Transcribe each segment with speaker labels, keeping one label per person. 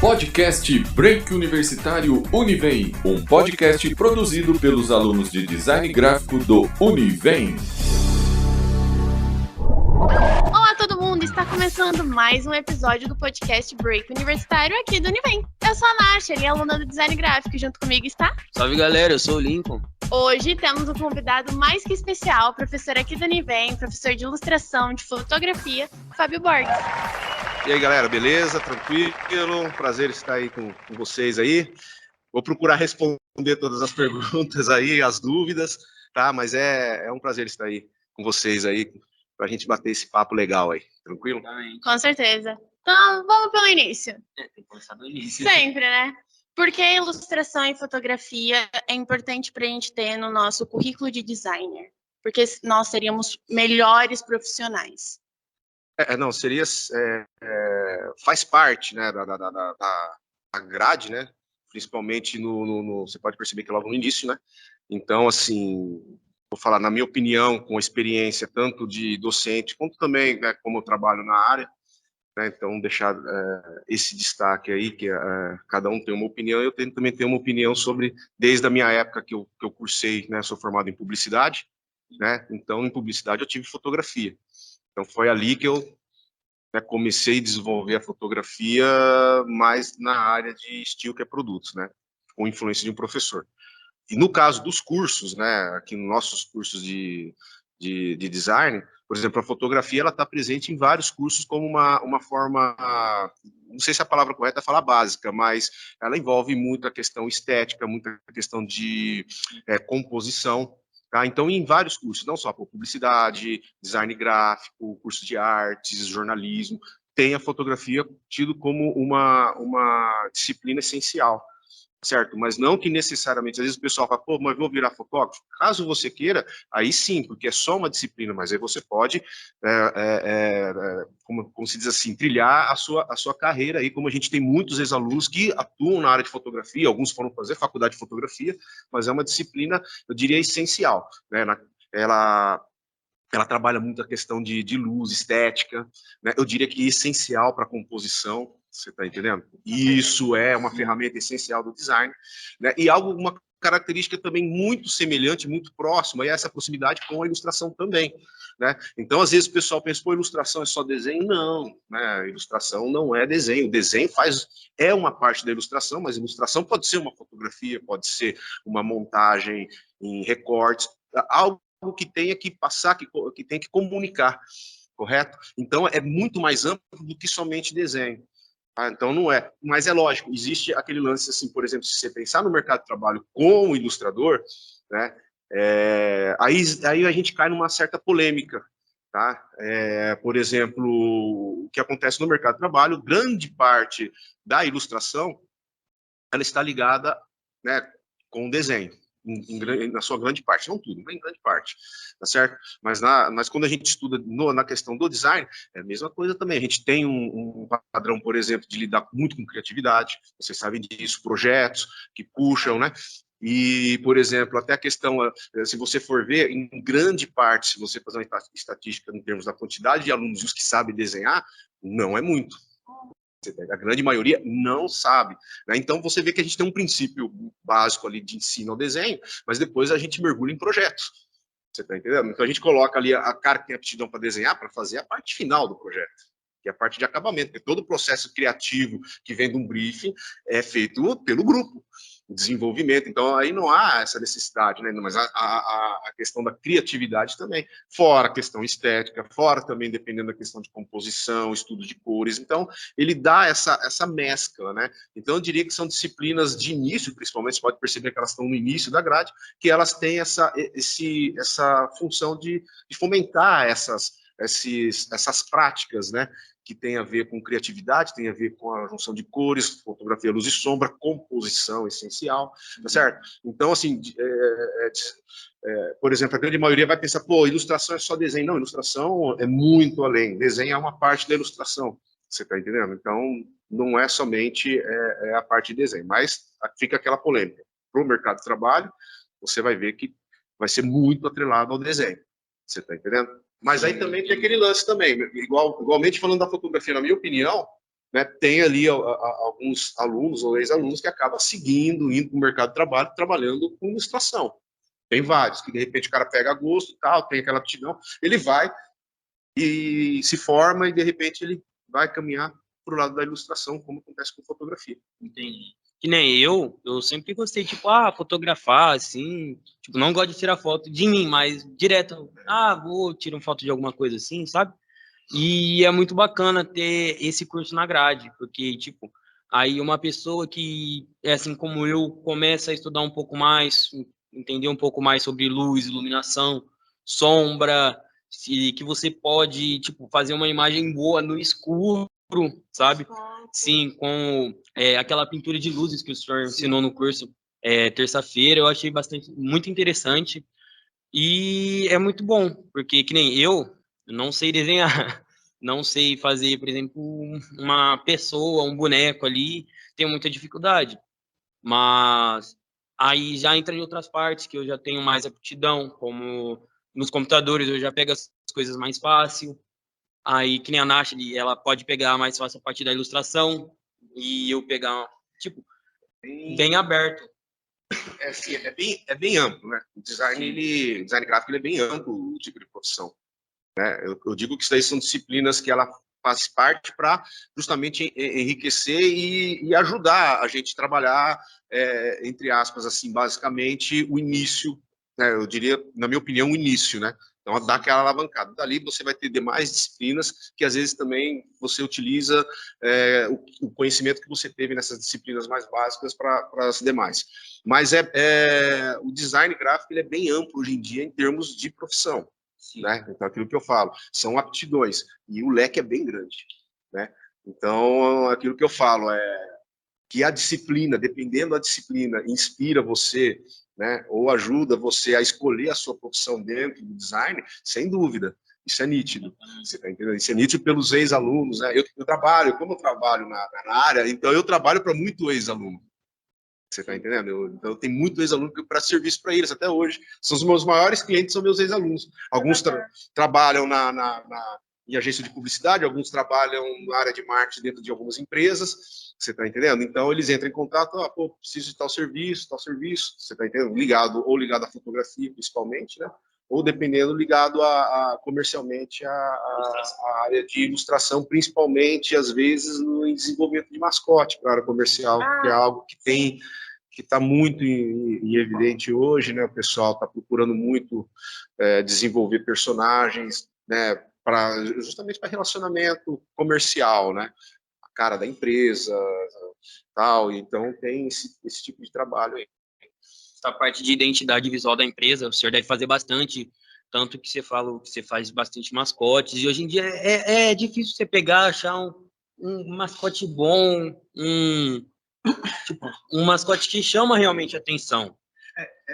Speaker 1: Podcast Break Universitário Univem, um podcast produzido pelos alunos de design gráfico do Univem.
Speaker 2: Olá todo mundo, está começando mais um episódio do podcast Break Universitário aqui do Univem. Eu sou a Nath, ele é aluna do design gráfico, junto comigo está...
Speaker 3: Salve galera, eu sou o Lincoln.
Speaker 2: Hoje temos um convidado mais que especial, professor aqui do Univem, professor de ilustração, de fotografia, Fábio Borges.
Speaker 4: E aí galera, beleza? Tranquilo? Prazer estar aí com vocês aí. Vou procurar responder todas as perguntas aí, as dúvidas, tá? Mas é um prazer estar aí com vocês aí, pra gente bater esse papo legal aí, tranquilo?
Speaker 2: Com certeza. Então, vamos pelo início.
Speaker 3: Tem que começar do início.
Speaker 2: Sempre, né? Por que ilustração e fotografia é importante para a gente ter no nosso currículo de designer? Porque nós seríamos melhores profissionais.
Speaker 4: Não, seria... faz parte, né, da grade, né? Principalmente você pode perceber que é logo no início, né? Então, assim, vou falar, na minha opinião, com experiência tanto de docente, quanto também, né, como eu trabalho na área, né, então deixar esse destaque aí, que cada um tem uma opinião, eu também tenho uma opinião sobre, desde a minha época que eu cursei, né, sou formado em publicidade, né, então em publicidade eu tive fotografia, então foi ali que eu comecei a desenvolver a fotografia mais na área de estilo, que é produtos, né, com influência de um professor. E no caso dos cursos, né, aqui nos nossos cursos de design, por exemplo, a fotografia ela está presente em vários cursos como uma forma, não sei se a palavra correta é falar básica, mas ela envolve muita questão estética, muita questão de composição, tá? Então, em vários cursos, não só por publicidade, design gráfico, curso de artes, jornalismo, tem a fotografia tido como uma disciplina essencial, certo? Mas não que necessariamente, às vezes o pessoal fala, pô, mas vou virar fotógrafo? Caso você queira, aí sim, porque é só uma disciplina, mas aí você pode, como se diz assim, trilhar a sua carreira aí, como a gente tem muitos ex-alunos que atuam na área de fotografia, alguns foram fazer faculdade de fotografia, mas é uma disciplina, eu diria, essencial, né? Ela trabalha muito a questão de luz, estética, né? Eu diria que essencial para a composição, você está entendendo? Isso é uma ferramenta essencial do design, né? E uma característica também muito semelhante, muito próxima, e essa proximidade com a ilustração também, né? Então, às vezes o pessoal pensa, pô, ilustração é só desenho? Não, né? Ilustração não é desenho. O desenho é uma parte da ilustração, mas ilustração pode ser uma fotografia, pode ser uma montagem em recortes, algo que tenha que passar, que tem que comunicar, correto? Então, é muito mais amplo do que somente desenho. Tá? Então, não é. Mas é lógico, existe aquele lance, assim, por exemplo, se você pensar no mercado de trabalho como ilustrador, né, aí a gente cai numa certa polêmica. Tá? Por exemplo, o que acontece no mercado de trabalho, grande parte da ilustração, ela está ligada, né, com o desenho. Na sua grande parte, não tudo, mas em grande parte, tá certo? Mas quando a gente estuda na questão do design, é a mesma coisa também. A gente tem um padrão, por exemplo, de lidar muito com criatividade, vocês sabem disso, projetos que puxam, né? E, por exemplo, até a questão, se você for ver, em grande parte, se você fazer uma estatística em termos da quantidade de alunos os que sabem desenhar, não é muito. A grande maioria não sabe, né? Então você vê que a gente tem um princípio básico ali de ensino ao desenho, mas depois a gente mergulha em projetos, você está entendendo? Então a gente coloca ali a cara que tem aptidão para desenhar, para fazer a parte final do projeto, que é a parte de acabamento, porque todo o processo criativo que vem de um briefing é feito pelo grupo, o desenvolvimento, então aí não há essa necessidade, né? Mas a questão da criatividade também, fora a questão estética, fora também dependendo da questão de composição, estudo de cores, então ele dá essa mescla, né? Então eu diria que são disciplinas de início, principalmente, você pode perceber que elas estão no início da grade, que elas têm essa função de fomentar essas práticas, né? Que tem a ver com criatividade, tem a ver com a junção de cores, fotografia, luz e sombra, composição essencial, tá certo? Então, assim, por exemplo, a grande maioria vai pensar, pô, ilustração é só desenho. Não, ilustração é muito além. Desenho é uma parte da ilustração, você tá entendendo? Então, não é somente a parte de desenho, mas fica aquela polêmica. Para o mercado de trabalho, você vai ver que vai ser muito atrelado ao desenho, você tá entendendo? Mas aí também tem aquele lance também, igualmente falando da fotografia, na minha opinião, né, tem ali alguns alunos ou ex-alunos que acabam seguindo, indo para o mercado de trabalho, trabalhando com ilustração. Tem vários, que de repente o cara pega gosto e tal, tem aquela aptidão, ele vai e se forma e de repente ele vai caminhar para o lado da ilustração, como acontece com fotografia.
Speaker 3: Entendi. Que nem eu sempre gostei, tipo, fotografar, assim, tipo, não gosto de tirar foto de mim, mas direto, vou tirar uma foto de alguma coisa assim, sabe? E é muito bacana ter esse curso na grade, porque, tipo, aí uma pessoa que, é assim como eu, começa a estudar um pouco mais, entender um pouco mais sobre luz, iluminação, sombra, que você pode, tipo, fazer uma imagem boa no escuro, sabe? Sim, com aquela pintura de luzes que o senhor ensinou no curso terça-feira, eu achei muito interessante e é muito bom, porque que nem eu não sei desenhar, não sei fazer, por exemplo, uma pessoa, um boneco ali, tenho muita dificuldade, mas aí já entra em outras partes que eu já tenho mais aptidão, como nos computadores eu já pego as coisas mais fácil. Aí, que nem a Nath, ela pode pegar mais fácil a partir da ilustração e eu pegar, tipo, bem aberto.
Speaker 4: Assim, é bem amplo, né? O design gráfico ele é bem amplo, o tipo de profissão. Né? Eu digo que isso daí são disciplinas que ela faz parte para justamente enriquecer e ajudar a gente a trabalhar, entre aspas, assim, basicamente, o início, né? Eu diria, na minha opinião, o início, né? Então, dá aquela alavancada. Dali você vai ter demais disciplinas que, às vezes, também você utiliza o conhecimento que você teve nessas disciplinas mais básicas para as demais. Mas o design gráfico ele é bem amplo hoje em dia em termos de profissão. Né? Então, aquilo que eu falo, são aptidões, e o leque é bem grande, né? Então, aquilo que eu falo é que a disciplina, dependendo da disciplina, inspira você, né? Ou ajuda você a escolher a sua profissão dentro do design, sem dúvida, isso é nítido, você tá entendendo? Isso é nítido pelos ex-alunos, né? Como eu trabalho na área, então eu trabalho para muito ex-aluno. Você está entendendo? Então, tem muito ex-aluno que eu presto serviço para eles até hoje. São os meus maiores clientes, são meus ex-alunos. Alguns trabalham em agência de publicidade, alguns trabalham na área de marketing dentro de algumas empresas. Você está entendendo? Então, eles entram em contato, preciso de tal serviço, você está entendendo? Ligado à fotografia, principalmente, né? Ou, dependendo, ligado comercialmente à área de ilustração, principalmente, às vezes, no desenvolvimento de mascote para a área comercial, que é algo que está muito em evidente hoje, né? O pessoal está procurando muito desenvolver personagens, né? Justamente para relacionamento comercial, né? A cara da empresa, tal. Então, tem esse tipo de trabalho aí.
Speaker 3: Essa parte de identidade visual da empresa, o senhor deve fazer bastante, tanto que você fala que você faz bastante mascotes, e hoje em dia é difícil você pegar, achar um mascote bom, um mascote que chama realmente atenção.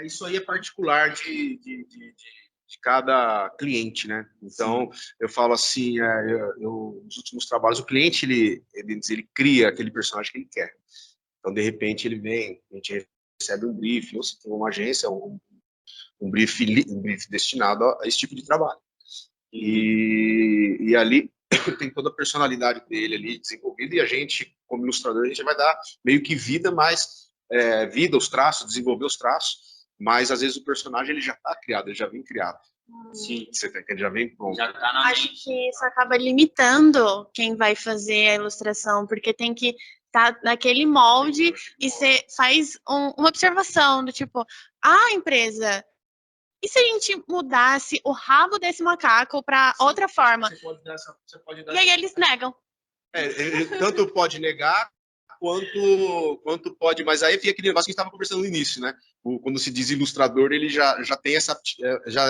Speaker 4: Isso aí é particular de cada cliente, né? Então, eu falo assim, nos últimos trabalhos, o cliente, ele cria aquele personagem que ele quer. Então, de repente, ele vem, a gente recebe um brief, ou se tem uma agência, um brief destinado a esse tipo de trabalho. E ali tem toda a personalidade dele ali desenvolvida, e a gente, como ilustrador, a gente vai dar meio que vida, mas vida, os traços, desenvolver os traços, mas às vezes o personagem ele já está criado, ele já vem criado.
Speaker 3: Sim.
Speaker 4: Você tá, ele já vem pronto.
Speaker 3: Já tá na
Speaker 2: Acho que isso acaba limitando quem vai fazer a ilustração, porque tem que estar naquele molde e você faz uma observação do tipo, empresa, e se a gente mudasse o rabo desse macaco para outra forma?
Speaker 4: Você pode dar
Speaker 2: E aí eles negam.
Speaker 4: Tanto pode negar, quanto pode, mas aí fica aquele negócio que a gente estava conversando no início, né? Quando se diz ilustrador, ele já tem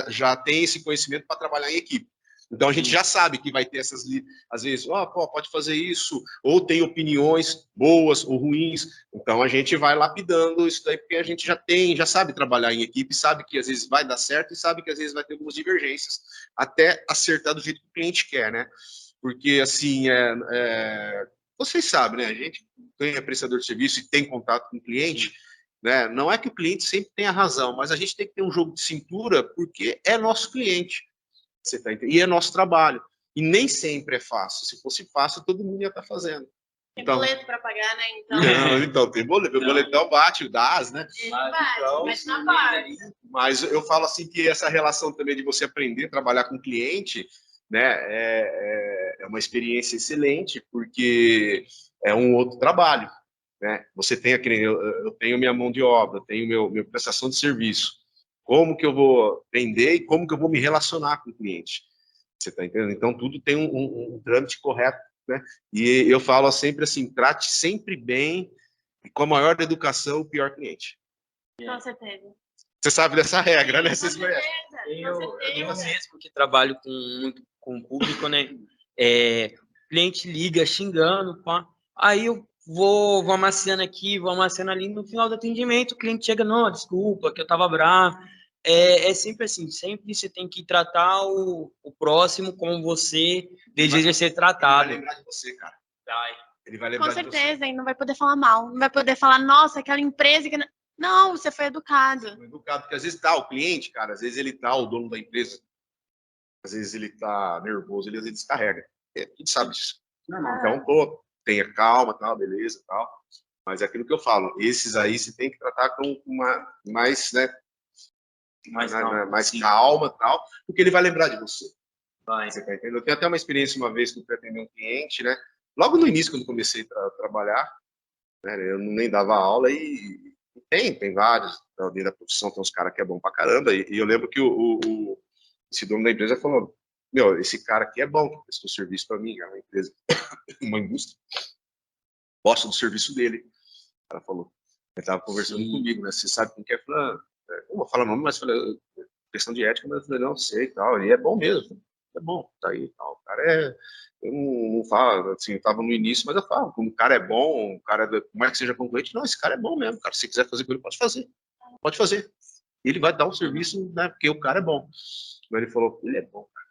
Speaker 4: já tem esse conhecimento para trabalhar em equipe. Então a gente já sabe que vai ter às vezes, pode fazer isso, ou tem opiniões boas ou ruins. Então a gente vai lapidando isso daí, porque a gente já sabe trabalhar em equipe, sabe que às vezes vai dar certo e sabe que às vezes vai ter algumas divergências, até acertar do jeito que o cliente quer, né? Porque assim, vocês sabem, né? A gente ganha prestador de serviço e tem contato com o cliente, né? Não é que o cliente sempre tenha razão, mas a gente tem que ter um jogo de cintura porque é nosso cliente. Você tá entendendo? E é nosso trabalho. E nem sempre é fácil. Se fosse fácil, todo mundo ia estar fazendo.
Speaker 2: Tem
Speaker 4: Então,
Speaker 2: boleto para pagar, né? Então,
Speaker 4: então tem boleto. O boletão bate, o DAS, né?
Speaker 2: esse
Speaker 3: Mas,
Speaker 2: bate,
Speaker 4: então,
Speaker 2: mas na base.
Speaker 4: Mas eu falo assim que essa relação também de você aprender a trabalhar com o cliente, né, é uma experiência excelente, porque é um outro trabalho, né? Você tem aquele, eu tenho minha mão de obra, tenho minha prestação de serviço. Como que eu vou vender e como que eu vou me relacionar com o cliente? Você está entendendo? Então tudo tem um trâmite correto, né? E eu falo sempre assim, trate sempre bem e com a maior educação o pior cliente.
Speaker 2: Com certeza.
Speaker 4: Você sabe dessa regra, né?
Speaker 2: Com
Speaker 4: Vocês conhecem.
Speaker 2: certeza, com
Speaker 3: Eu
Speaker 2: certeza.
Speaker 3: mesmo que trabalho com o público, né? Cliente liga xingando, pá. Aí eu vou amaciando aqui, vou amaciando ali. No final do atendimento, o cliente chega, não, desculpa, que eu tava bravo. É sempre assim, sempre você tem que tratar o próximo como você deseja ser
Speaker 4: Ele
Speaker 3: tratado.
Speaker 4: vai lembrar de você, cara.
Speaker 3: Vai.
Speaker 4: Ele vai
Speaker 2: Com
Speaker 4: lembrar de você.
Speaker 2: certeza, e não vai poder falar mal. Não vai poder falar, nossa, aquela empresa que. Não, você foi educado.
Speaker 4: Educado, porque às vezes tá o cliente, cara, às vezes ele tá, o dono da empresa, às vezes ele tá nervoso, ele às vezes descarrega. A gente sabe disso. Então, pô, tenha calma, tal, beleza, tal. Mas é aquilo que eu falo, esses aí você tem que tratar com mais, né, mais calma, tal, porque ele vai lembrar de você.
Speaker 3: Vai.
Speaker 4: Você tá entendendo? Eu tenho até uma experiência uma vez que eu fui atender um cliente, né? Logo no início, quando comecei a trabalhar, né, eu nem dava aula e tem vários, dentro da profissão, tem uns caras que é bom pra caramba, e eu lembro que esse dono da empresa falou, meu, esse cara aqui é bom, que prestou serviço para mim, é uma empresa, uma indústria, gosto do serviço dele. O cara falou, ele tava conversando comigo, né, você sabe com que é? Falando, não vou falar nome, mas falei, questão de ética, mas eu falei, não sei e tal, e é bom mesmo, é bom, tá aí e tal, o cara eu não falo, assim, eu tava no início, mas eu falo, como o cara é bom, o cara, por mais que seja concorrente, não, esse cara é bom mesmo, cara, se você quiser fazer com ele, pode fazer, ele vai dar um serviço, né, porque o cara é bom. Mas ele falou, ele é bom, cara,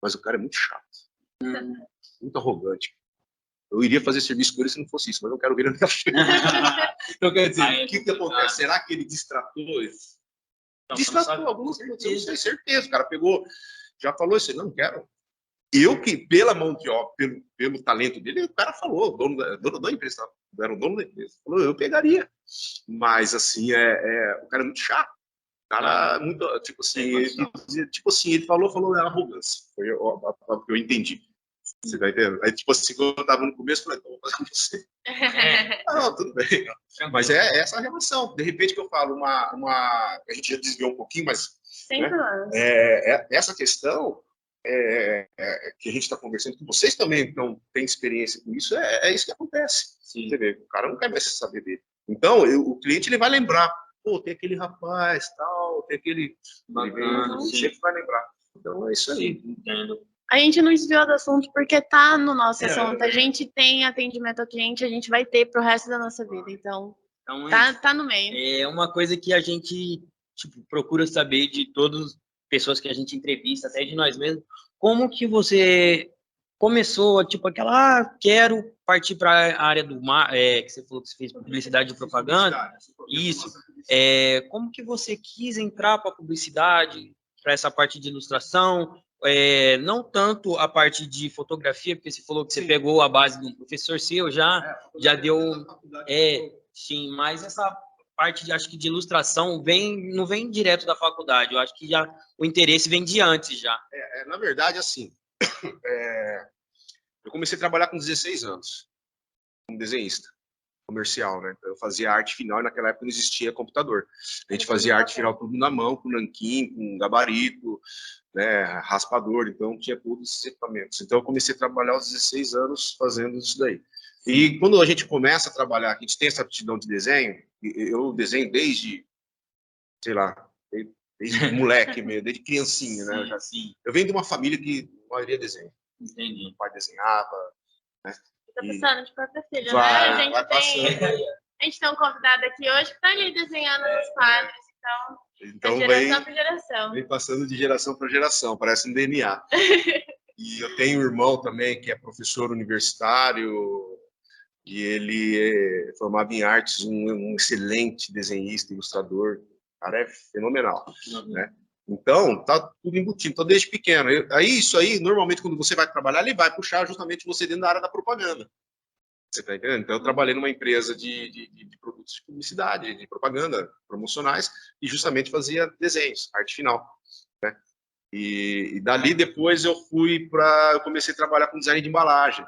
Speaker 4: mas o cara é muito chato, muito arrogante. Eu iria fazer serviço com ele se não fosse isso, mas eu não quero ver ele na minha frente. Então, quer dizer, o que acontece? Será que ele distratou? Distratou alguns, eu não tenho certeza. O cara pegou, já falou isso, não quero. Eu que, pela mão de obra, pelo talento dele, o cara falou, dono da empresa, era o dono da empresa, falou, eu pegaria. Mas, assim, o cara é muito chato. O cara, muito, tipo assim, ele falou, é arrogância. Foi o que eu entendi. Você tá entendendo? Aí, tipo assim, quando eu tava no começo, eu falei, então, vou fazer com você. Não, tudo bem. Mas é essa a relação. De repente que eu falo, a gente já desviou um pouquinho, mas
Speaker 2: Sem problema.
Speaker 4: essa questão que a gente está conversando, que vocês também têm experiência com isso, é isso que acontece.
Speaker 3: Sim.
Speaker 4: Você vê, o cara não quer mais saber dele. Então, o cliente ele vai lembrar, pô, tem aquele rapaz, tal, tem aquele...
Speaker 3: Bacana,
Speaker 4: ele sempre vai lembrar. Então, é isso aí.
Speaker 3: Sim, entendo.
Speaker 2: A gente não desviou do assunto porque tá no nosso assunto. A gente tem atendimento ao cliente, a gente vai ter pro resto da nossa vida. Então,
Speaker 3: Então,
Speaker 2: tá no meio.
Speaker 3: é uma coisa que a gente procura saber de todas as pessoas que a gente entrevista, até de nós mesmos. Como que você começou, tipo, quero partir para a área do que você falou que você fez publicidade e propaganda. Isso. Como que você quis entrar para a publicidade, para essa parte de ilustração? Não tanto a parte de fotografia, porque você falou que você pegou a base de um professor seu, já deu... sim, mas essa parte, acho que de ilustração, não vem direto da faculdade, eu acho que já o interesse vem de antes já.
Speaker 4: Na verdade, assim, eu comecei a trabalhar com 16 anos, como desenhista comercial, né? Eu fazia arte final e naquela época não existia computador. A gente fazia arte final tudo na mão, com nanquim, com gabarito, né, raspador, então tinha todos esses equipamentos. Então eu comecei a trabalhar aos 16 anos fazendo isso daí. E quando a gente começa a trabalhar, a gente tem essa aptidão de desenho, eu desenho desde, sei lá, desde moleque mesmo, desde criancinha, né? Eu venho de uma família que a maioria desenha.
Speaker 3: Entendi.
Speaker 4: O pai desenhava, né?
Speaker 2: Tá passando de própria filha,
Speaker 4: vai
Speaker 2: né? A gente tem um convidado aqui hoje que tá ali desenhando nos quadros, então de geração para geração.
Speaker 4: Vem passando de geração para geração, parece um DNA. E eu tenho um irmão também que é professor universitário, e ele é formado em artes, um excelente desenhista, ilustrador, o cara é fenomenal, né? Então, tá tudo embutido, então desde pequeno. Isso aí, normalmente, quando você vai trabalhar, ele vai puxar justamente você dentro da área da propaganda. Você tá entendendo? Então, eu trabalhei numa empresa de produtos de publicidade, de propaganda, promocionais, e justamente fazia desenhos, arte final. E dali depois eu comecei a trabalhar com design de embalagem,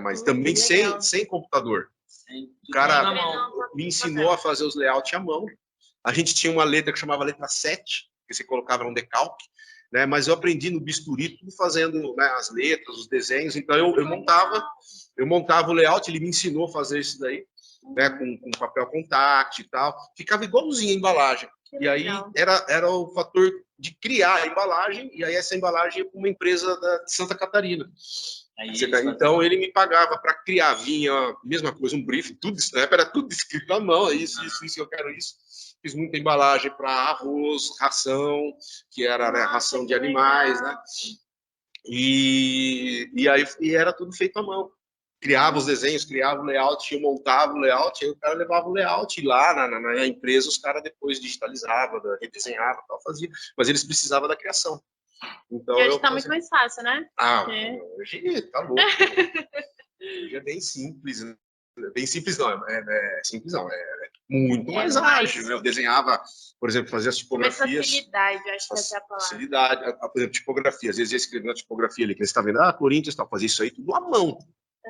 Speaker 4: mas também sem computador. O cara me ensinou a fazer os layouts à mão. A gente tinha uma letra que chamava letra 7, que você colocava num decalque, né? Mas eu aprendi no bisturi, tudo fazendo, né, as letras, os desenhos. Então eu montava o layout, ele me ensinou a fazer isso daí, né, com papel contact e tal. Ficava igualzinho a embalagem. E aí era o fator de criar a embalagem, e aí essa embalagem ia para uma empresa de Santa Catarina. Então ele me pagava para criar, vinha mesma coisa, um brief, tudo isso, né? Era tudo escrito à mão, isso, eu quero isso. Fiz muita embalagem para arroz, ração, que era, né, ração de animais, né? E aí era tudo feito à mão. Criava os desenhos, criava o layout, eu montava o layout, aí o cara levava o layout, e lá na empresa os caras depois digitalizavam, redesenhavam, tal, fazia, mas eles precisavam da criação. Então,
Speaker 2: e hoje tá muito mais fácil, né?
Speaker 4: Hoje tá louco. Hoje é bem simples, né? Bem simples não, simples não, é muito mais ágil. Eu desenhava, por exemplo, fazia as tipografias.
Speaker 2: Mais facilidade, acho que essa é a palavra.
Speaker 4: Facilidade, por exemplo, tipografia. Às vezes eu escrevia uma tipografia ali, que você está vendo, Corinthians, tal, fazia isso aí tudo à mão.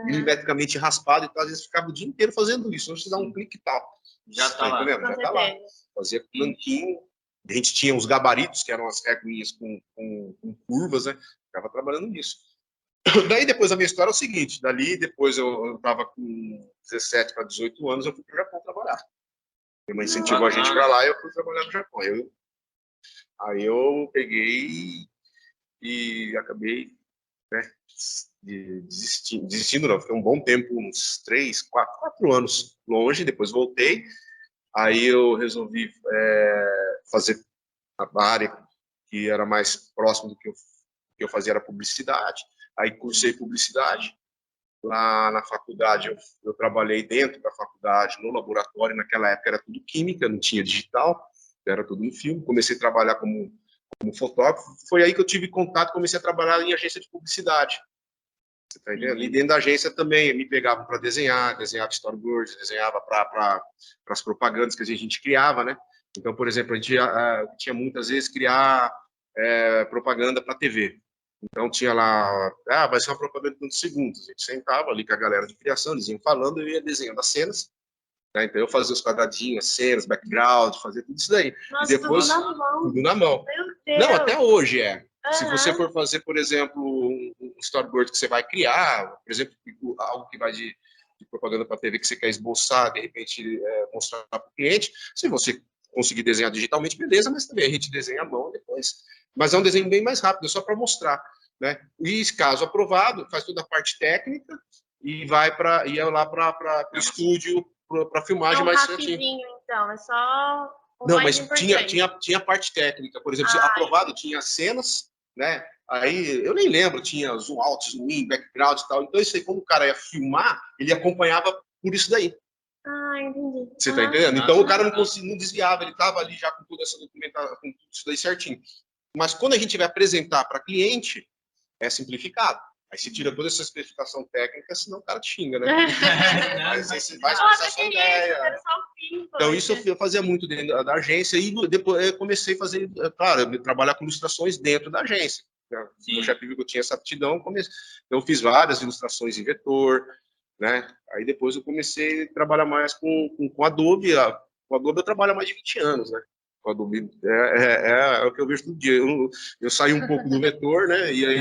Speaker 4: Milimetricamente raspado, e às vezes ficava o dia inteiro fazendo isso. Não precisa dar um clique e tal.
Speaker 3: Já tá lá.
Speaker 4: Já tá lá. Fazia com tanquinho. A gente tinha os gabaritos, que eram as reguinhas com curvas, né? Ficava trabalhando nisso. Daí, depois, a minha história é o seguinte. Dali, depois, eu estava com 17 para 18 anos, eu fui para o Japão trabalhar. Minha mãe incentivou a gente para lá e eu fui trabalhar no Japão. Aí eu peguei e acabei, né, desistindo, não. Fiquei um bom tempo, uns 3, 4 anos longe, depois voltei. Aí eu resolvi fazer a área que era mais próximo do que eu fazia, era publicidade. Aí cursei publicidade. Lá na faculdade, eu trabalhei dentro da faculdade, no laboratório. Naquela época era tudo química, não tinha digital, era tudo em filme. Comecei a trabalhar como fotógrafo. Foi aí que eu tive contato, comecei a trabalhar em agência de publicidade. Você tá entendendo? E dentro da agência também, me pegavam para desenhava storyboards, desenhava para as propagandas que a gente criava, né? Então, por exemplo, a gente tinha muitas vezes criar propaganda para TV. Então, tinha lá, vai ser uma propaganda de tantos segundos. A gente sentava ali com a galera de criação, eles iam falando, eu ia desenhando as cenas. Né? Então, eu fazia os quadradinhos, as cenas, background, fazia tudo isso daí.
Speaker 2: Nossa,
Speaker 4: e depois, tudo na mão.
Speaker 2: Meu Deus.
Speaker 4: Não, até hoje é. Se você for fazer, por exemplo, um storyboard que você vai criar, por exemplo, algo que vai de propaganda para TV que você quer esboçar, de repente mostrar para o cliente, se você conseguir desenhar digitalmente, beleza, mas também a gente desenha à mão depois. Mas é um desenho bem mais rápido, é só para mostrar, né? E caso aprovado, faz toda a parte técnica e ia lá para o estúdio, para filmagem mais
Speaker 2: certinho. Então, é só o
Speaker 4: Não,
Speaker 2: mais
Speaker 4: mas tinha parte técnica, por exemplo, aprovado tinha cenas, né? Aí eu nem lembro, tinha zoom out, zoom in, background e tal. Então isso aí, quando o cara ia filmar, ele acompanhava por isso daí.
Speaker 2: Entendi.
Speaker 4: Você tá entendendo? Então o cara não desviava, ele tava ali já com toda essa documentação, com tudo isso daí certinho. Mas quando a gente vai apresentar para cliente, é simplificado. Aí você tira toda essa especificação técnica, senão o cara te xinga, né? Mas você vai expressar sua ideia. Então, isso eu fazia muito dentro da agência, e depois eu comecei a fazer, claro, trabalhar com ilustrações dentro da agência. O chefe viu que eu tinha essa aptidão, eu fiz várias ilustrações em vetor, né? Aí depois eu comecei a trabalhar mais com Adobe. Com Adobe eu trabalho há mais de 20 anos, né? Com Adobe é o que eu vejo todo dia. Eu saí um pouco do vetor, né? E aí,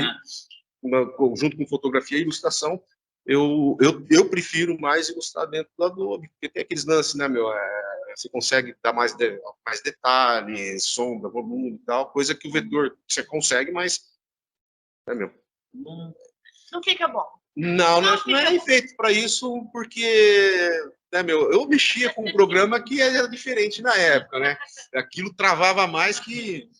Speaker 4: junto com fotografia e ilustração, eu prefiro mais ilustrar dentro do Adobe, porque tem aqueles lances, né, meu? Você consegue dar mais detalhes, sombra, volume e tal, coisa que o vetor você consegue, mas, né, meu?
Speaker 2: Não fica bom.
Speaker 4: Não é nem feito para isso, porque, né, meu, eu mexia com um programa que era diferente na época, né? Aquilo travava mais que,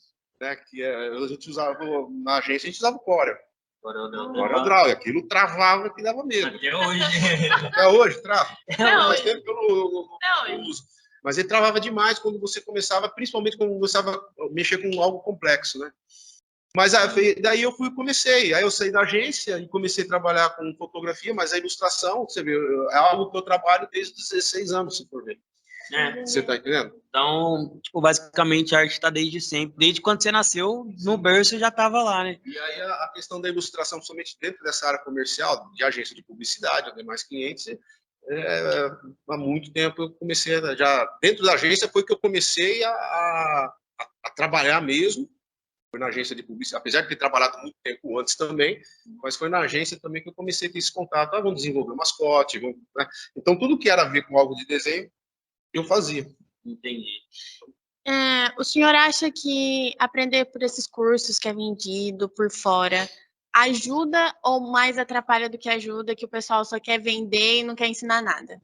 Speaker 4: né, a gente usava, na agência a gente usava o Corel. CorelDRAW, aquilo travava que dava medo.
Speaker 3: Até hoje.
Speaker 4: Até hoje, trava. Faz tempo que eu não uso. Mas ele travava demais quando você começava, principalmente quando você começava a mexer com algo complexo, né? Mas daí eu comecei. Aí eu saí da agência e comecei a trabalhar com fotografia, mas a ilustração, você vê, é algo que eu trabalho desde os 16 anos, se for ver. Você tá entendendo?
Speaker 3: Então, tipo, basicamente a arte está desde sempre. Desde quando você nasceu, no berço já estava lá, né?
Speaker 4: E aí a questão da ilustração, somente dentro dessa área comercial, de agência de publicidade, ou demais clientes, há muito tempo eu comecei, já dentro da agência foi que eu comecei a trabalhar mesmo. Foi na agência de publicidade, apesar de ter trabalhado muito tempo antes também, mas foi na agência também que eu comecei a ter esse contato. Vamos desenvolver um mascote, né? Então tudo que era a ver com algo de desenho, eu fazia.
Speaker 3: Entendi.
Speaker 2: O senhor acha que aprender por esses cursos que é vendido por fora ajuda ou mais atrapalha do que ajuda, que o pessoal só quer vender e não quer ensinar nada?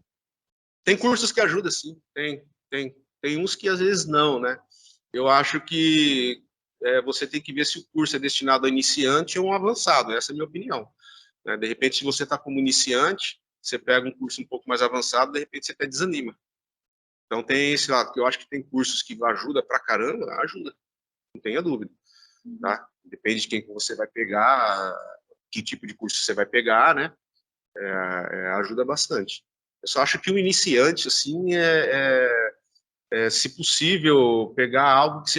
Speaker 4: Tem cursos que ajudam, sim. Tem uns que às vezes não, né? Eu acho que você tem que ver se o curso é destinado a iniciante ou um avançado. Essa é a minha opinião. Né? De repente, se você está como iniciante, você pega um curso um pouco mais avançado, de repente você até desanima. Então tem esse lado, que eu acho que tem cursos que ajudam pra caramba, ajuda, não tenha dúvida, tá? Depende de quem você vai pegar, que tipo de curso você vai pegar, né? Ajuda bastante. Eu só acho que o iniciante, assim, se possível, pegar algo que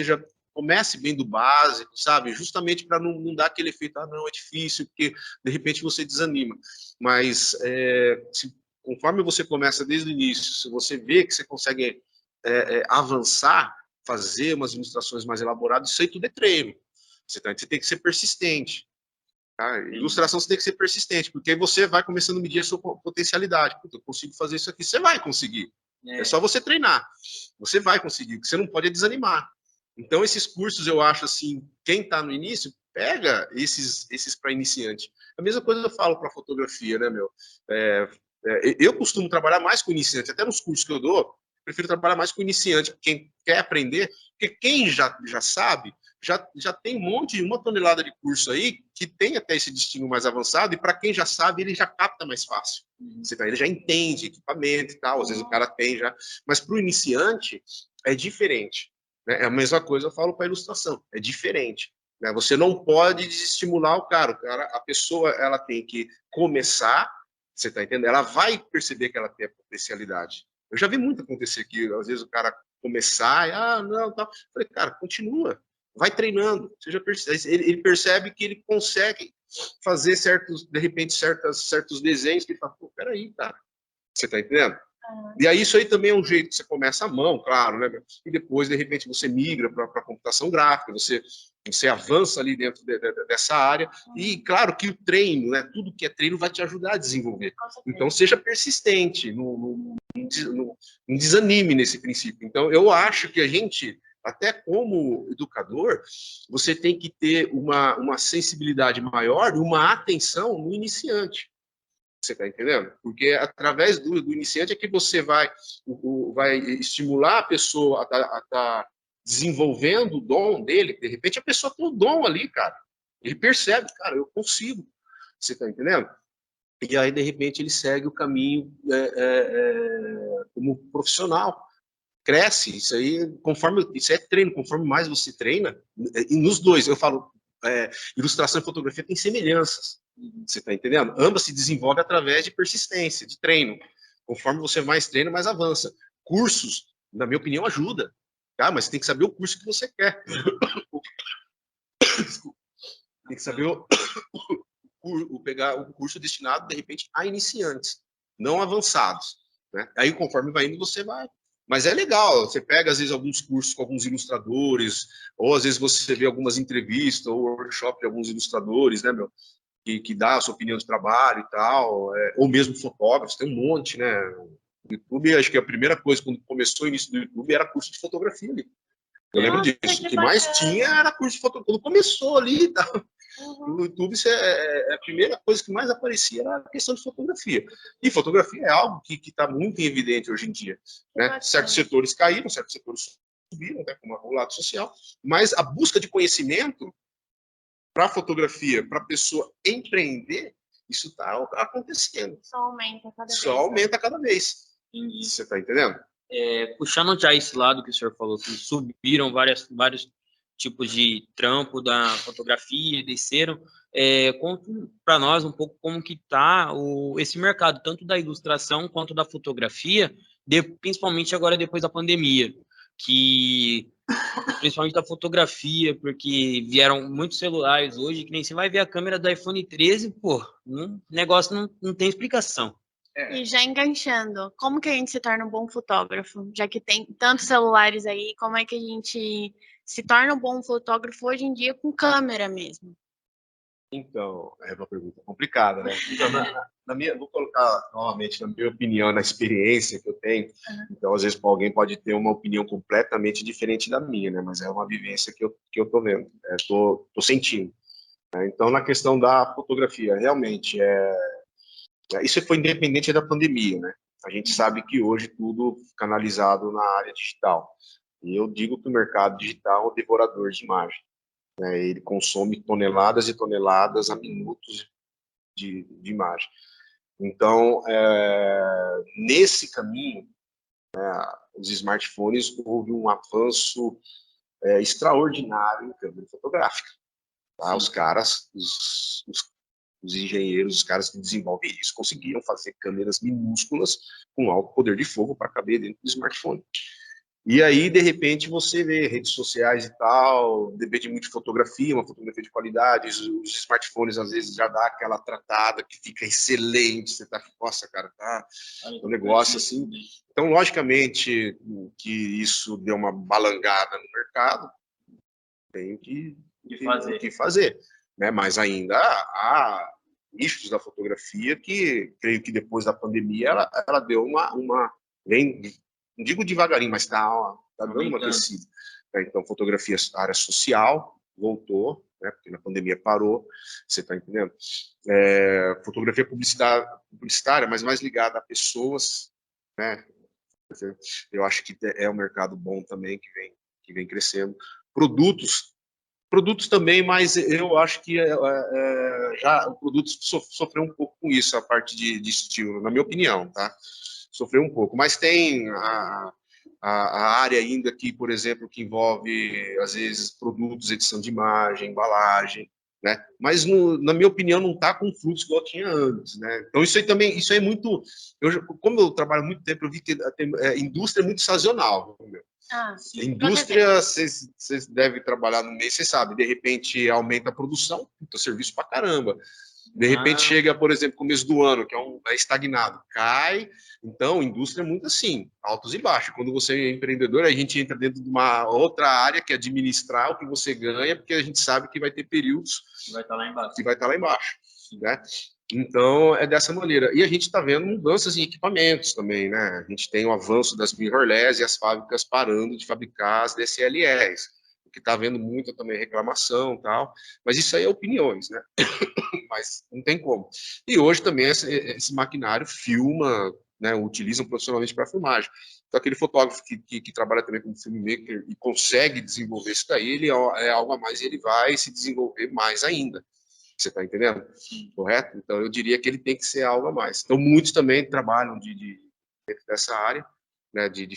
Speaker 4: comece bem do básico, sabe? Justamente para não dar aquele efeito, não, é difícil, porque de repente você desanima. Mas conforme você começa desde o início, se você vê que você consegue avançar, fazer umas ilustrações mais elaboradas, isso aí tudo é treino. Você tem que ser persistente. Tá? Ilustração você tem que ser persistente, porque aí você vai começando a medir a sua potencialidade. Eu consigo fazer isso aqui, você vai conseguir. É só você treinar. Você vai conseguir, o que você não pode é desanimar. Então, esses cursos, eu acho assim, quem está no início, pega esses para iniciante. A mesma coisa eu falo para fotografia, né, meu? Eu costumo trabalhar mais com iniciante, até nos cursos que eu dou, prefiro trabalhar mais com iniciante, quem quer aprender, porque quem já sabe, já tem uma tonelada de curso aí que tem até esse destino mais avançado, e para quem já sabe, ele já capta mais fácil. Ele já entende equipamento e tal, às vezes o cara tem já, mas para o iniciante é diferente. Né? É a mesma coisa eu falo para a ilustração, é diferente. Né? Você não pode desestimular o cara, a pessoa ela tem que começar, você está entendendo? Ela vai perceber que ela tem a potencialidade. Eu já vi muito acontecer aqui, às vezes o cara começar, não, tal. Eu falei, cara, continua, vai treinando. Você já percebe, ele percebe que ele consegue fazer de repente, certos desenhos que ele fala, pô, peraí, tá? Você tá entendendo? E aí isso aí também é um jeito que você começa à mão, claro, né? E depois, de repente, você migra para a computação gráfica, você avança ali dentro dessa área. E claro que o treino, né? Tudo que é treino vai te ajudar a desenvolver. Então seja persistente, não desanime nesse princípio. Então eu acho que a gente, até como educador, você tem que ter uma sensibilidade maior e uma atenção no iniciante. Você está entendendo? Porque através do iniciante é que você vai estimular a pessoa a estar desenvolvendo o dom dele. De repente a pessoa tem o dom ali, cara. Ele percebe, cara, eu consigo. Você está entendendo? E aí, de repente, ele segue o caminho como profissional. Cresce, isso é treino, conforme mais você treina, e nos dois, eu falo, ilustração e fotografia tem semelhanças, você está entendendo? Ambas se desenvolvem através de persistência, de treino. Conforme você mais treina, mais avança. Cursos, na minha opinião, ajuda, tá? Mas tem que saber o curso que você quer. Tem que saber pegar o curso destinado, de repente, a iniciantes, não avançados. Né? Aí, conforme vai indo, você vai. Mas é legal, você pega, às vezes, alguns cursos com alguns ilustradores, ou às vezes você vê algumas entrevistas ou workshop de alguns ilustradores, né, meu? Que dá a sua opinião de trabalho e tal, ou mesmo fotógrafos, tem um monte, né? No YouTube, acho que a primeira coisa, quando começou o início do YouTube, era curso de fotografia ali. Eu lembro disso. O que mais tinha era curso de fotografia. Quando começou ali e tal. No YouTube, a primeira coisa que mais aparecia era a questão de fotografia. E fotografia é algo que está muito em evidente hoje em dia. Né? Certos setores caíram, certos setores subiram, né? Como o lado social, mas a busca de conhecimento para a fotografia, para a pessoa empreender, isso está acontecendo.
Speaker 2: Só aumenta cada vez.
Speaker 4: Só aumenta cada vez. Você está entendendo?
Speaker 3: Puxando já esse lado que o senhor falou, que subiram vários tipos de trampo da fotografia, desceram. Conta para nós um pouco como que está esse mercado, tanto da ilustração quanto da fotografia, principalmente agora depois da pandemia, que principalmente da fotografia, porque vieram muitos celulares hoje, que nem você vai ver a câmera do iPhone 13, pô, o negócio não tem explicação.
Speaker 2: E já enganchando, como que a gente se torna um bom fotógrafo? Já que tem tantos celulares aí, como é que a gente se torna um bom fotógrafo hoje em dia com câmera mesmo?
Speaker 4: Então, é uma pergunta complicada, né? Então, vou colocar novamente na minha opinião, na experiência que eu tenho. Então, às vezes, alguém pode ter uma opinião completamente diferente da minha, né? Mas é uma vivência que eu tô vendo, tô sentindo. Né? Então, na questão da fotografia, realmente, isso foi independente da pandemia, né? A gente sabe que hoje tudo canalizado na área digital. E eu digo que o mercado digital é um devorador de imagem. Ele consome toneladas e toneladas a minutos de imagem. Então, nesse caminho, os smartphones, houve um avanço extraordinário em câmera fotográfica. Tá? Os caras, os engenheiros, os caras que desenvolvem isso, conseguiram fazer câmeras minúsculas com alto poder de fogo para caber dentro do smartphone. E aí, de repente, você vê redes sociais e tal, depende muito de fotografia, uma fotografia de qualidade, os smartphones às vezes já dá aquela tratada que fica excelente, você tá, nossa, cara, tá um negócio assim. Então, logicamente, que isso deu uma balangada no mercado, tem que fazer, né? Mas ainda há nichos da fotografia que, creio que depois da pandemia, ela deu vem, não digo devagarinho, mas está dando uma crescida. Então, fotografia, área social, voltou, né, porque na pandemia parou, você está entendendo? Fotografia publicitária, mas mais ligada a pessoas, né? Eu acho que é um mercado bom também, que vem crescendo. Produtos também, mas eu acho que já o produto sofreu um pouco com isso, a parte de estilo, na minha opinião, tá? Sofreu um pouco, mas tem a área ainda que, por exemplo, que envolve, às vezes, produtos, edição de imagem, embalagem, né? Mas, na minha opinião, não está com frutos igual tinha antes, né? Então, isso aí é muito... como eu trabalho há muito tempo, eu vi que a indústria é muito sazonal, meu. Indústria, vocês devem trabalhar no meio, você sabe, de repente aumenta a produção, então serviço pra caramba. De repente chega, por exemplo, começo do ano, que é estagnado, cai. Então, indústria é muito assim, altos e baixos. Quando você é empreendedor, a gente entra dentro de uma outra área, que é administrar o que você ganha, porque a gente sabe que vai ter períodos que vai estar lá embaixo. Né? Então, é dessa maneira. E a gente está vendo mudanças em equipamentos também, né? A gente tem o avanço das mirrorless e as fábricas parando de fabricar as DSLRs, o que está havendo muita também reclamação e tal. Mas isso aí é opiniões, né? Mas não tem como. E hoje também esse maquinário filma, né? Utilizam profissionalmente para filmagem. Então, aquele fotógrafo que trabalha também como filmmaker e consegue desenvolver isso daí, ele é algo a mais e ele vai se desenvolver mais ainda. Você está entendendo? Correto? Então, eu diria que ele tem que ser algo a mais. Então, muitos também trabalham dentro dessa área, né, de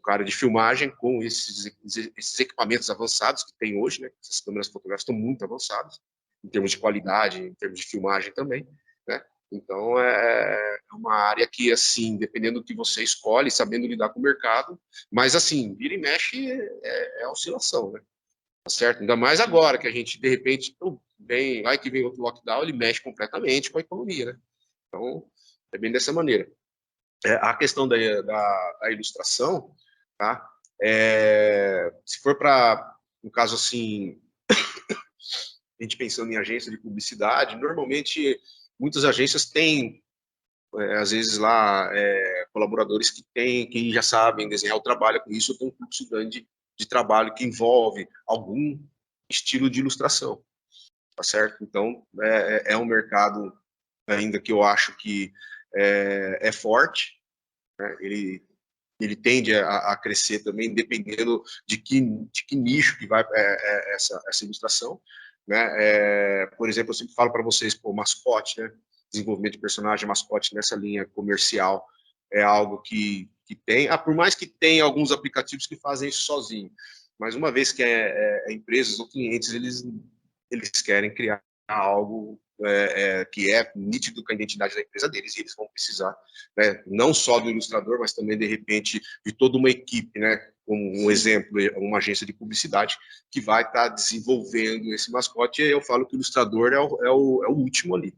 Speaker 4: área de filmagem com esses equipamentos avançados que tem hoje, né? Essas câmeras fotográficas estão muito avançadas, em termos de qualidade, em termos de filmagem também, né? Então, é uma área que, assim, dependendo do que você escolhe, sabendo lidar com o mercado, mas, assim, vira e mexe é oscilação, né? Tá certo? Ainda mais agora, que a gente, de repente, vai que vem outro lockdown, ele mexe completamente com a economia, né? Então, é bem dessa maneira. A questão da ilustração, tá? Se for para, no caso assim, a gente pensando em agência de publicidade, normalmente, muitas agências têm, às vezes lá, colaboradores que já sabem desenhar ou trabalham com isso, ou tem um fluxo grande de trabalho que envolve algum estilo de ilustração, tá certo? Então, é um mercado ainda que eu acho que é forte, né? Ele tende a crescer também, dependendo de que nicho que vai essa ilustração, né? Por exemplo, eu sempre falo para vocês, mascote, né? Desenvolvimento de personagem, mascote nessa linha comercial é algo que tem, por mais que tenha alguns aplicativos que fazem isso sozinho, Mas uma vez que empresas ou clientes, eles querem criar algo que é nítido com a identidade da empresa deles, e eles vão precisar, né, não só do ilustrador, mas também, de repente, de toda uma equipe, né, como um exemplo, uma agência de publicidade, que vai estar desenvolvendo esse mascote, e eu falo que o ilustrador é o último ali.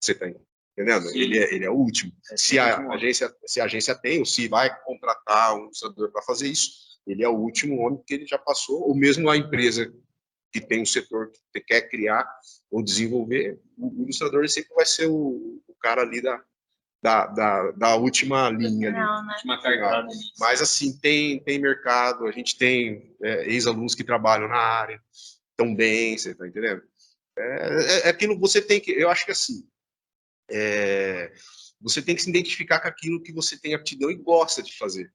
Speaker 4: Você está entendendo? Ele é o último. Se a agência tem, ou se vai contratar um ilustrador para fazer isso, ele é o último homem, porque ele já passou, ou mesmo a empresa que tem um setor que quer criar ou desenvolver, o ilustrador sempre vai ser o cara ali da última linha.
Speaker 2: Não, né?
Speaker 3: Última cartada.
Speaker 4: Mas, assim, tem mercado, a gente tem ex-alunos que trabalham na área, tão bem, você está entendendo? Aquilo você tem que, eu acho que assim, você tem que se identificar com aquilo que você tem aptidão e gosta de fazer,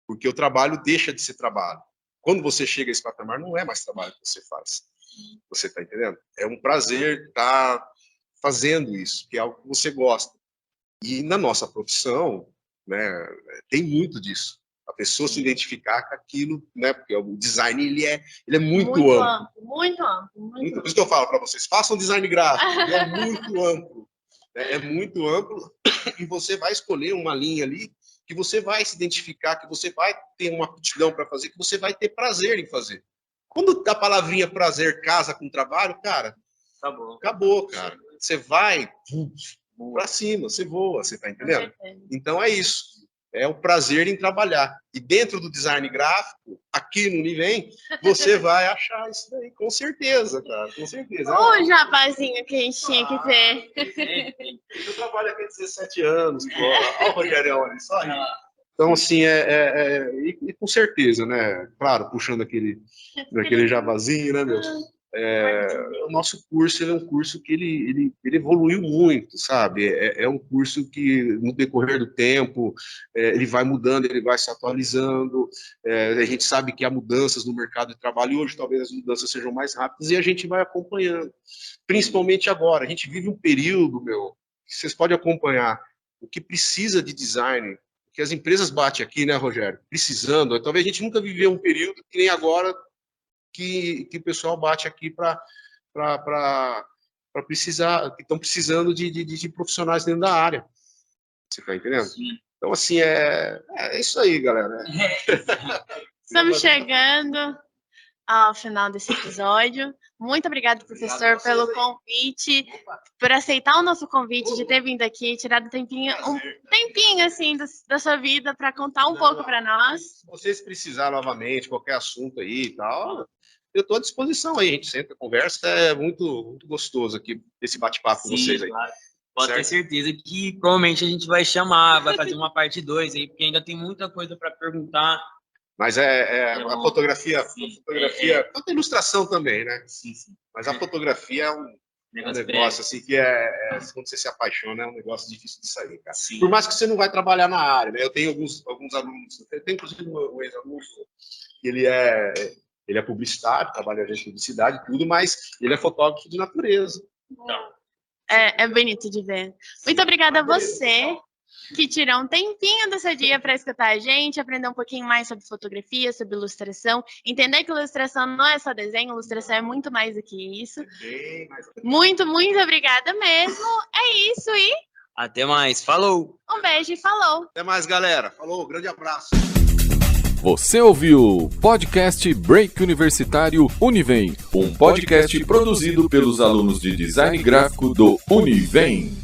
Speaker 4: porque o trabalho deixa de ser trabalho. Quando você chega a esse patamar, não é mais trabalho que você faz. Você está entendendo? É um prazer estar fazendo isso, que é algo que você gosta. E na nossa profissão, né, tem muito disso. A pessoa se identificar com aquilo, né, porque o design ele é muito amplo.
Speaker 2: Muito amplo.
Speaker 4: Por isso que eu falo para vocês, façam design gráfico, ele é muito amplo. É muito amplo, e você vai escolher uma linha ali que você vai se identificar, que você vai ter uma aptidão para fazer, que você vai ter prazer em fazer. Quando a palavrinha prazer casa com trabalho, cara, acabou, cara. Você vai para cima, você voa, você tá entendendo? Então é isso. É o prazer em trabalhar. E dentro do design gráfico, aqui no Univem, você vai achar isso daí, com certeza, cara, com certeza.
Speaker 2: O jabazinho que a gente tinha que ter.
Speaker 4: Eu trabalho aqui há 17 anos, pô. Olha o Rogério ali, só aí. Então, assim, e com certeza, né? Claro, puxando aquele jabazinho, né, meu? O nosso curso ele é um curso que ele evoluiu muito, sabe? É um curso que, no decorrer do tempo, ele vai mudando, ele vai se atualizando. A gente sabe que há mudanças no mercado de trabalho, e hoje talvez as mudanças sejam mais rápidas, e a gente vai acompanhando. Principalmente agora, a gente vive um período, meu, que vocês podem acompanhar, o que precisa de design, que as empresas batem aqui, né, Rogério? Precisando. Talvez a gente nunca viveu um período que nem agora, que o pessoal bate aqui para precisar, que estão precisando de profissionais dentro da área. Você está entendendo? Sim. Então, assim, é isso aí, galera.
Speaker 2: Estamos chegando ao final desse episódio. Muito obrigada, professor, pelo convite, por aceitar o nosso convite de ter vindo aqui, tirado um tempinho assim da sua vida para contar um pouco para nós.
Speaker 4: Se vocês precisarem novamente, qualquer assunto aí e tal, eu estou à disposição aí, a gente senta, conversa, é muito, muito gostoso aqui, esse bate-papo com vocês aí. Claro.
Speaker 3: Pode ter certeza que provavelmente a gente vai chamar, vai fazer uma parte 2 aí, porque ainda tem muita coisa para perguntar.
Speaker 4: Mas a fotografia, tanto a ilustração também, né? Sim. Mas a fotografia é um negócio assim que quando você se apaixona, é um negócio difícil de sair, cara. Sim. Por mais que você não vai trabalhar na área, né? Eu tenho alguns alunos, eu tenho inclusive um ex-aluno, que ele é publicitário, trabalha em agência de publicidade e tudo, mas ele é fotógrafo de natureza. Então,
Speaker 2: é bonito de ver. Muito obrigada a você que tirou um tempinho do seu dia para escutar a gente, aprender um pouquinho mais sobre fotografia, sobre ilustração, entender que ilustração não é só desenho, ilustração é muito mais do que isso. Muito, muito obrigada mesmo. É isso e...
Speaker 3: Até mais. Falou!
Speaker 2: Um beijo e falou!
Speaker 4: Até mais, galera. Falou, grande abraço.
Speaker 1: Você ouviu Podcast Break Universitário Univem, um podcast produzido pelos alunos de design gráfico do Univem.